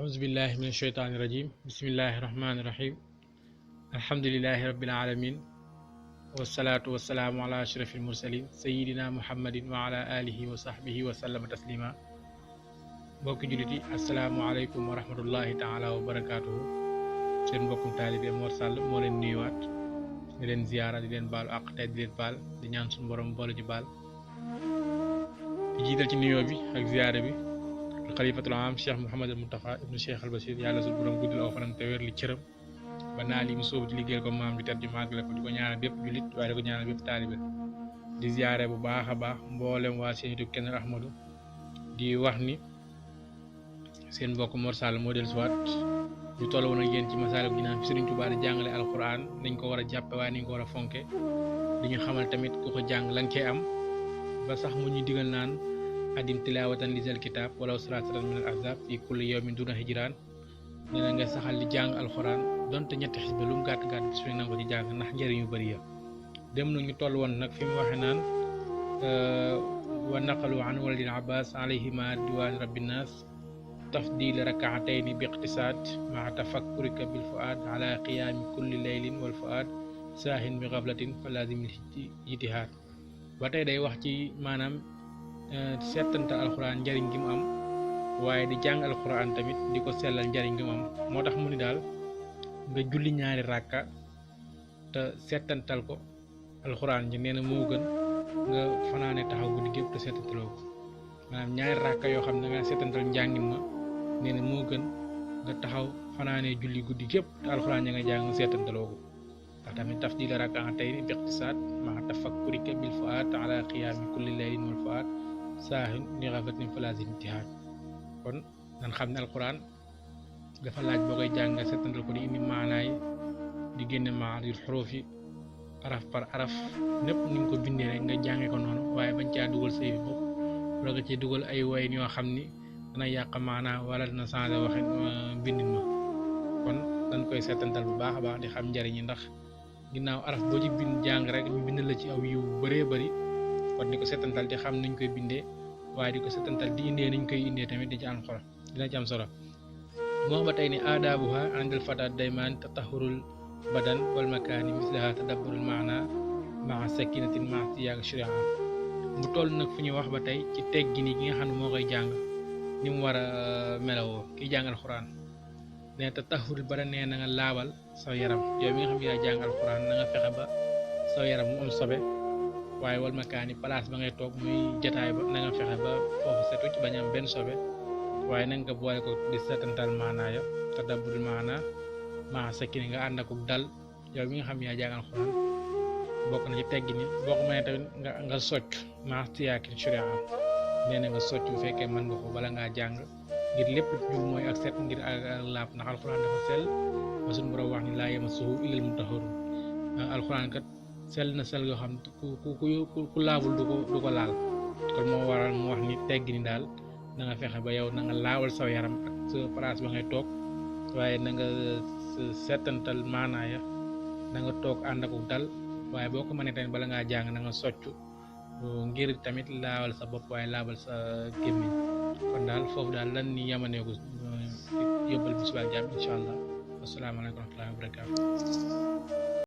أعوذ بالله من الشيطان الرجيم بسم الله الرحمن الرحيم الحمد لله رب العالمين والصلاة والسلام على أشرف المرسلين سيدنا محمد وعلى آله وصحبه وسلم تسليما mbokki jullit yi asalaamaaleykum wa rahmatullahi taala wa barakaatuhu seen mbokkum taalibe Mor Sall moo leen nuyuwaat di leen ziyaara di leen baalu àq tey di leen baal di ñaan suñu borom boole ji baal di jiital ci nuyoo bi ak ziyaara bi xalifatul am Cheikh Mouhamadul Mountakha ibnu Cheikh al Bachir yàlla suñu borom guddal aw fanam te wér li cëram ba naa li mu sóobu ci liggéeyal ko maam bi tedd ji màggale ko di ko ñaanal bépp jullit waaye di ko ñaanal bépp taalibe di ziyaare bu baax a baax mboolem waa seen YouTube KÉNAL Ahmadou di wax ni seen mbokk Mor Sall moo dellusiwaat ñu toll woon ak yéen ci Masaalikul Jinaan fi Sëriñ Tuubaa di jàngale alquran nañ ko war a jàppe waaye nañ ko war a fonke di ñu xamal tamit ku ko jàng la nga cee am ba sax mu ñu digal naan adim tilaawatan lisal kitaab walaw salaasatan min al ahzab fi kulli yawmin duna hijraan nee na nga saxal di jàng alquran donte ñetti xisba lu mu gàtt gàtt bis na nga ko ci jàng ndax njëriñ yu bëri ya dem na ñu toll woon nag fi mu waxe naan wa naqalu an waladil abbas alayhima diwaan rabbinnaas tafdil rakaatayni bi iqtisaad maa tafakkurika bil fuaad ala qiyaami kulli laylin wal fuaad saahin bi gaflatin fa laazimil ijtihaad ba tey day wax ci maanaam seetantal alxuraan njariñ gi mu am waaye di jàng alxuraan tamit di ko sellal njariñ gi mu am moo tax mu ni daal nga julli ñaari ràkka te seetantal ko alxuraan ji nee na moo gën nga fanaane taxaw guddi gépp te seetantaloo ko maanaam ñaari ràkka yoo xam ne nga seetantal njàngin ma nee na moo gën nga taxaw fanaanee julli guddi gépp te alxuraan ña nga jàng seetantaloo ko ndax tamit tafdil rakaatayni bi iqtisaad maa tafakkurika bil fuaad ala qiyaami kulli laylin wal fuaad saahin li gaflatin fa laazim ijtihaad kon nan xam ne alxuraan dafa laaj boo koy jàng nga seetantal ko di indi maanaay di génne maanil xuruuf yi araf par araf népp ni nga ko bindee rek nga jàngee ko noonu waaye bañ caa dugal say bopp wala nga ci dugal ay wayin yoo xam ni dana yàq maanaa wala dina changé waxin bindin ma kon dañ koy seetantal bu baax a baax di xam njariñ yi ndax ginnaaw araf boo ci bind jàng rek ñu bind la ci aw yiw bëree bëri kon di ko seetantal di xam niñ koy bindee waaye di ko seetantal di indee niñ koy indee tamit di ci am xolo dina ci am solo moo ba tey ni aadaabuha andal fata daymaan tatahurul badan wal makaani mislaha tadabburul maana maa sakinatin maa siyaag sharia mu toll nag fu ñuy wax ba tey ci teggini gi nga xam ne moo koy jàng ni mu war a melawoo kiy jàng alxuraan ne tatahurul badan nee na nga laabal sa yaram yow mi nga xam ne yaa jàng alxuraan na nga fexe ba sa yaram mu am sobe waaye wal makaani place ba ngay toog muy jataay ba na nga fexe ba foofu setu ci bañ am benn sobe waaye na nga ko boole ko di seetantal maanaa ya tadabburul maanaa maa sakini nga ànd ak dal yow mi nga xam ne yaa jàng alxuraan bokk na ci teggi ni boo ko mënee tamit nga socc maa siyaakin sharia nee na nga socc bu fekkee mën nga ko bala ngaa jàng ngir lépp lu mooy ak set ngir ak laab ndax alxuraan dafa sell ba suñu borom wax ni laa yamassuhu illal mutahharun alxuraan kat sell na sell yoo xam ku laabul du ko laal kon moo waral mu wax ni teggi ni daal na nga fexe ba yow na nga laawal saw yaram ak sa place ba ngay toog waaye na nga seetantal maanaaya na nga toog ànd ak dal waaye boo ko mënee tamit bala ngaa jàng na nga soccu ngir tamit laawal sa bopp waaye laabal sa gémmiñ kon daal foofu daal lan ni yamaneeku yóbbal bis ba jàmm incha allah asalaamaaleykum wa rahmatullahi wa barakaatu